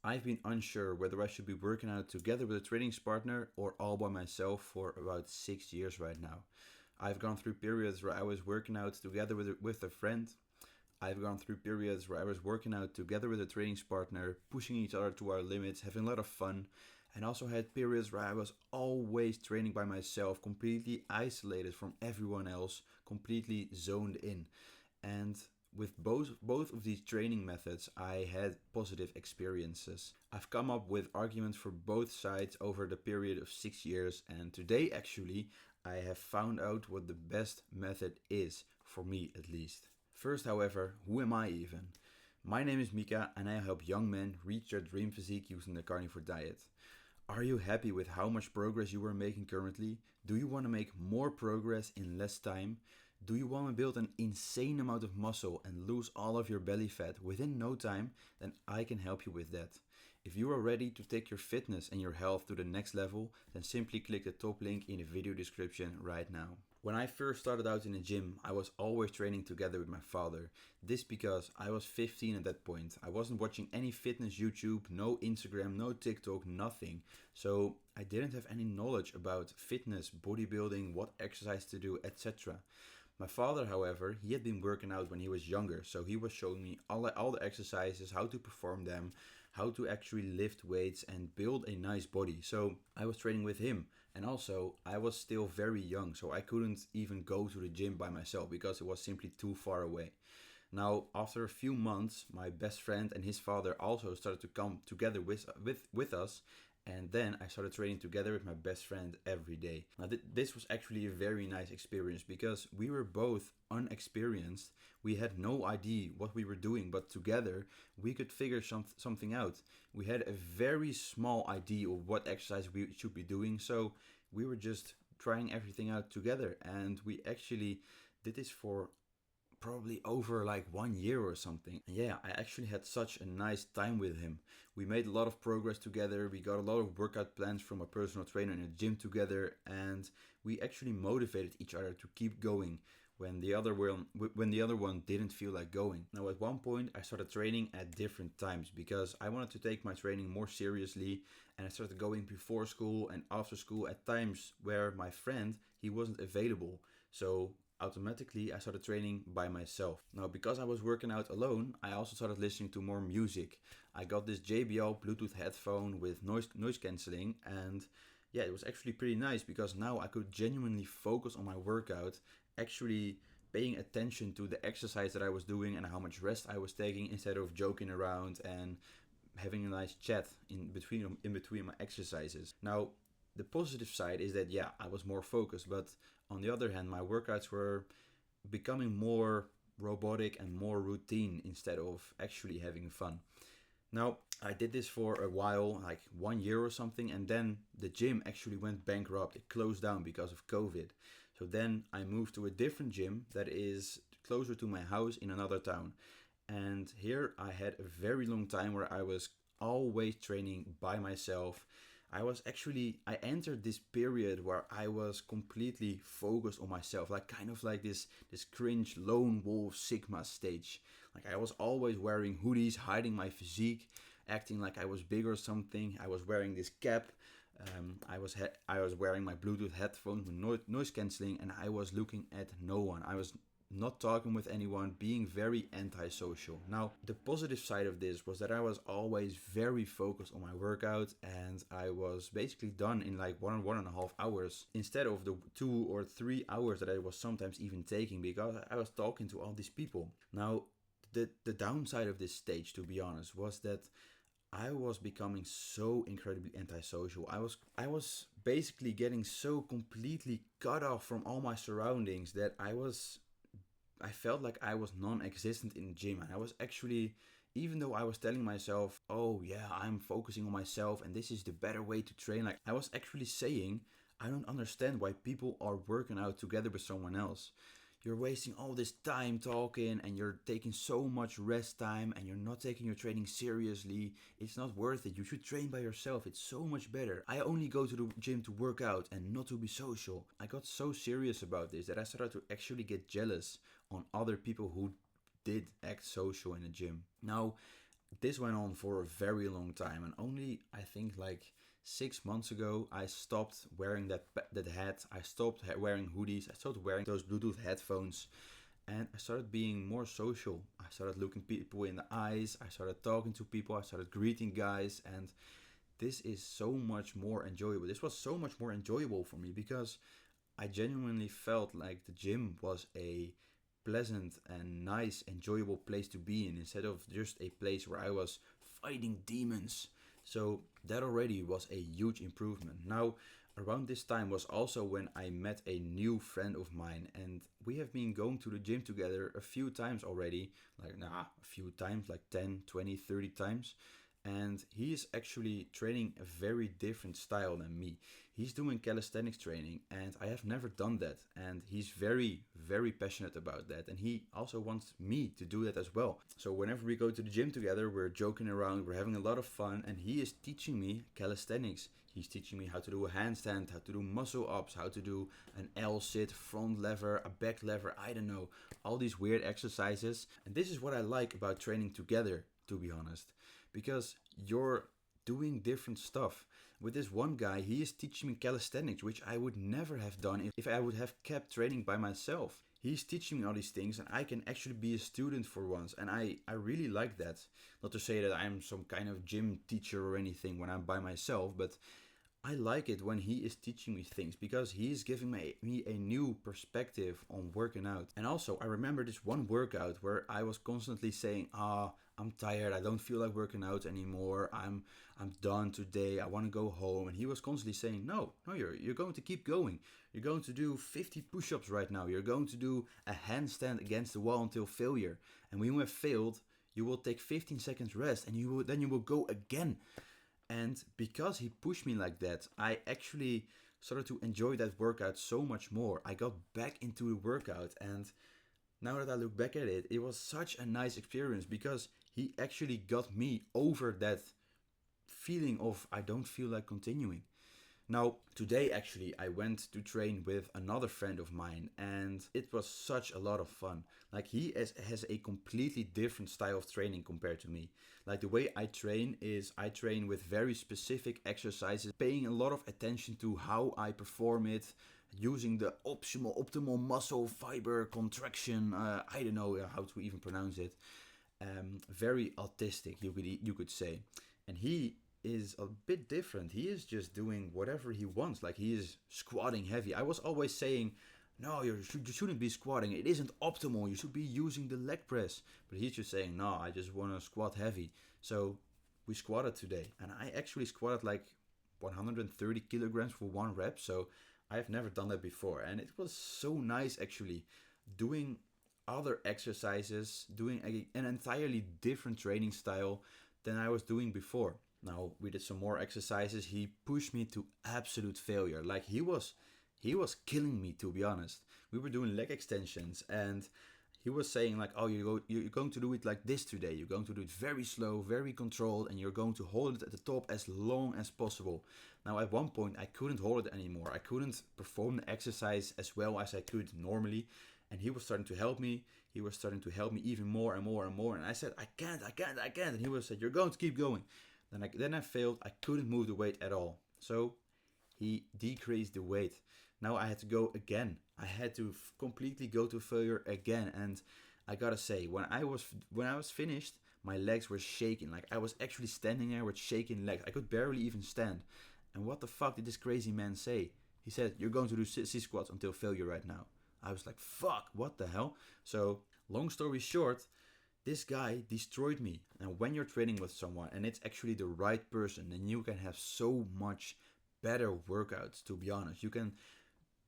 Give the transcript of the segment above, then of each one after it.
I've been unsure whether I should be working out together with a training partner or all by myself for about 6 years right now. I've gone through periods where I was working out together with a friend. I've gone through periods where I was working out together with a training partner, pushing each other to our limits, having a lot of fun, and also had periods where I was always training by myself, completely isolated from everyone else, completely zoned in. And with both of these training methods, I had positive experiences. I've come up with arguments for both sides over the period of 6 years, and today actually I have found out what the best method is, for me at least. First, however, who am I even? My name is Mika and I help young men reach their dream physique using the carnivore diet. Are you happy with how much progress you are making currently? Do you want to make more progress in less time? Do you want to build an insane amount of muscle and lose all of your belly fat within no time? Then I can help you with that. If you are ready to take your fitness and your health to the next level, then simply click the top link in the video description right now. When I first started out in the gym, I was always training together with my father. This because I was 15 at that point. I wasn't watching any fitness YouTube, no Instagram, no TikTok, nothing. So I didn't have any knowledge about fitness, bodybuilding, what exercise to do, etc. My father, however, he had been working out when he was younger, so he was showing me all the exercises, how to perform them, how to actually lift weights and build a nice body. So I was training with him, and also I was still very young, so I couldn't even go to the gym by myself because it was simply too far away. Now, after a few months, my best friend and his father also started to come together with us, and then I started training together with my best friend every day. Now, this was actually a very nice experience because we were both unexperienced. We had no idea what we were doing, but together we could figure something out. We had a very small idea of what exercise we should be doing, so we were just trying everything out together, and we actually did this for probably over like 1 year or something. And yeah, I actually had such a nice time with him. We made a lot of progress together. We got a lot of workout plans from a personal trainer in a gym together, and we actually motivated each other to keep going when the other one didn't feel like going. Now at one point I started training at different times because I wanted to take my training more seriously, and I started going before school and after school at times where my friend he wasn't available. So automatically I started training by myself. Now, because I was working out alone, I also started listening to more music. I got this JBL Bluetooth headphone with noise cancelling, and yeah, it was actually pretty nice because now I could genuinely focus on my workout, actually paying attention to the exercise that I was doing and how much rest I was taking instead of joking around and having a nice chat in between my exercises. Now, the positive side is that yeah, I was more focused, but on the other hand, my workouts were becoming more robotic and more routine instead of actually having fun. Now, I did this for a while, like 1 year or something, and then the gym actually went bankrupt. It closed down because of COVID. So then I moved to a different gym that is closer to my house in another town. And here I had a very long time where I was always training by myself. I entered this period where I was completely focused on myself, like kind of like this cringe lone wolf Sigma stage. Like I was always wearing hoodies, hiding my physique, acting like I was big or something. I was wearing this cap. I was wearing my Bluetooth headphones with noise cancelling, and I was looking at no one. I was not talking with anyone, being very antisocial. Now, the positive side of this was that I was always very focused on my workout, and I was basically done in like 1.5 hours instead of the 2 or 3 hours that I was sometimes even taking because I was talking to all these people. Now, the downside of this stage, to be honest, was that I was becoming so incredibly antisocial. I was basically getting so completely cut off from all my surroundings that I felt like I was non-existent in the gym, and I was actually, even though I was telling myself, oh yeah, I'm focusing on myself and this is the better way to train, like I was actually saying, I don't understand why people are working out together with someone else. You're wasting all this time talking and you're taking so much rest time and you're not taking your training seriously. It's not worth it. You should train by yourself. It's so much better. I only go to the gym to work out and not to be social. I got so serious about this that I started to actually get jealous on other people who did act social in the gym. Now, This went on for a very long time, and only I think like 6 months ago I stopped wearing that hat. I stopped wearing hoodies. I stopped wearing those Bluetooth headphones, and I started being more social. I started looking people in the eyes. I started talking to people. I started greeting guys, and this is so much more enjoyable. This was so much more enjoyable for me because I genuinely felt like the gym was a pleasant and nice, enjoyable place to be in instead of just a place where I was fighting demons. So that already was a huge improvement. Now, around this time was also when I met a new friend of mine, and we have been going to the gym together a few times already. A few times, like 10, 20, 30 times. And he is actually training a very different style than me. He's doing calisthenics training, and I have never done that. And he's very, very passionate about that. And he also wants me to do that as well. So whenever we go to the gym together, we're joking around, we're having a lot of fun, and he is teaching me calisthenics. He's teaching me how to do a handstand, how to do muscle ups, how to do an L sit, front lever, a back lever, I don't know, all these weird exercises. And this is what I like about training together, to be honest, because you're doing different stuff. With this one guy, he is teaching me calisthenics, which I would never have done if I would have kept training by myself. He's teaching me all these things, and I can actually be a student for once, and I really like that. Not to say that I'm some kind of gym teacher or anything when I'm by myself, but I like it when he is teaching me things because he is giving me a new perspective on working out. And also, I remember this one workout where I was constantly saying, I'm tired, I don't feel like working out anymore, I'm done today, I want to go home. And he was constantly saying, no, you're going to keep going. You're going to do 50 push-ups right now. You're going to do a handstand against the wall until failure. And when you have failed, you will take 15 seconds rest and then you will go again. And because he pushed me like that, I actually started to enjoy that workout so much more. I got back into the workout, and now that I look back at it, it was such a nice experience because he actually got me over that feeling of I don't feel like continuing. Now, today actually, I went to train with another friend of mine, and it was such a lot of fun. Like, has a completely different style of training compared to me. Like, the way I train is I train with very specific exercises, paying a lot of attention to how I perform it, using the optimal muscle fiber contraction. I don't know how to even pronounce it. Very autistic, you could say. And he is a bit different. He is just doing whatever he wants. Like, he is squatting heavy. I was always saying, no, you shouldn't be squatting. It isn't optimal. You should be using the leg press. But he's just saying, no, I just want to squat heavy. So we squatted today. And I actually squatted like 130 kilograms for one rep. So I've never done that before. And it was so nice actually doing other exercises, doing an entirely different training style than I was doing before. Now we did some more exercises. He pushed me to absolute failure. Like, he was killing me, to be honest. We were doing leg extensions, and he was saying like, "Oh, you're going to do it like this today. You're going to do it very slow, very controlled, and you're going to hold it at the top as long as possible." Now at one point I couldn't hold it anymore. I couldn't perform the exercise as well as I could normally, and he was starting to help me. He was starting to help me even more and more and more. And I said, I can't. And he was said, "You're going to keep going." Then I failed. I couldn't move the weight at all. So he decreased the weight. Now I had to go again. I had to completely go to failure again. And I gotta say, when I was finished, my legs were shaking. Like, I was actually standing there with shaking legs. I could barely even stand. And what the fuck did this crazy man say? He said, "You're going to do C squats until failure right now." I was like, fuck, what the hell? So, long story short, this guy destroyed me. And when you're training with someone and it's actually the right person, then you can have so much better workouts, to be honest. You can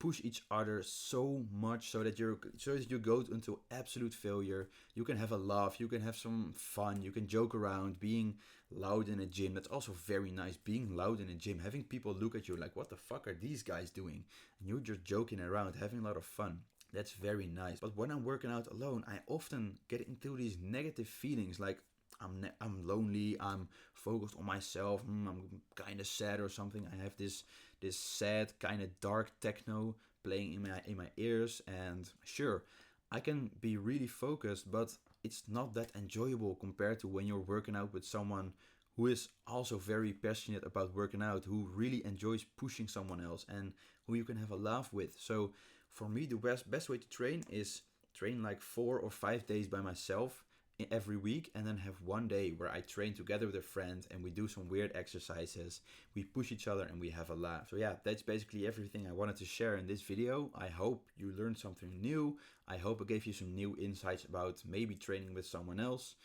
push each other so much so that you go into absolute failure. You can have a laugh, you can have some fun, you can joke around. Being loud in a gym, that's also very nice. Being loud in a gym, having people look at you like, what the fuck are these guys doing? And you're just joking around, having a lot of fun. That's very nice. But when I'm working out alone, I often get into these negative feelings like I'm lonely, I'm focused on myself, I'm kind of sad or something. I have this sad kind of dark techno playing in my ears, and sure, I can be really focused, but it's not that enjoyable compared to when you're working out with someone who is also very passionate about working out, who really enjoys pushing someone else, and who you can have a laugh with. So for me, the best way to train is train like 4 or 5 days by myself every week, and then have one day where I train together with a friend and we do some weird exercises, we push each other, and we have a laugh. So yeah, that's basically everything I wanted to share in this video. I hope you learned something new. I hope it gave you some new insights about maybe training with someone else.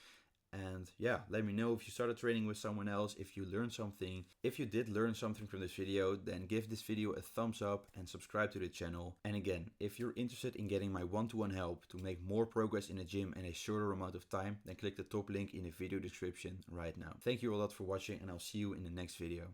And yeah, let me know if you started training with someone else, if you learned something. If you did learn something from this video, then give this video a thumbs up and subscribe to the channel. And again, if you're interested in getting my one-to-one help to make more progress in the gym in a shorter amount of time, then click the top link in the video description right now. Thank you a lot for watching, and I'll see you in the next video.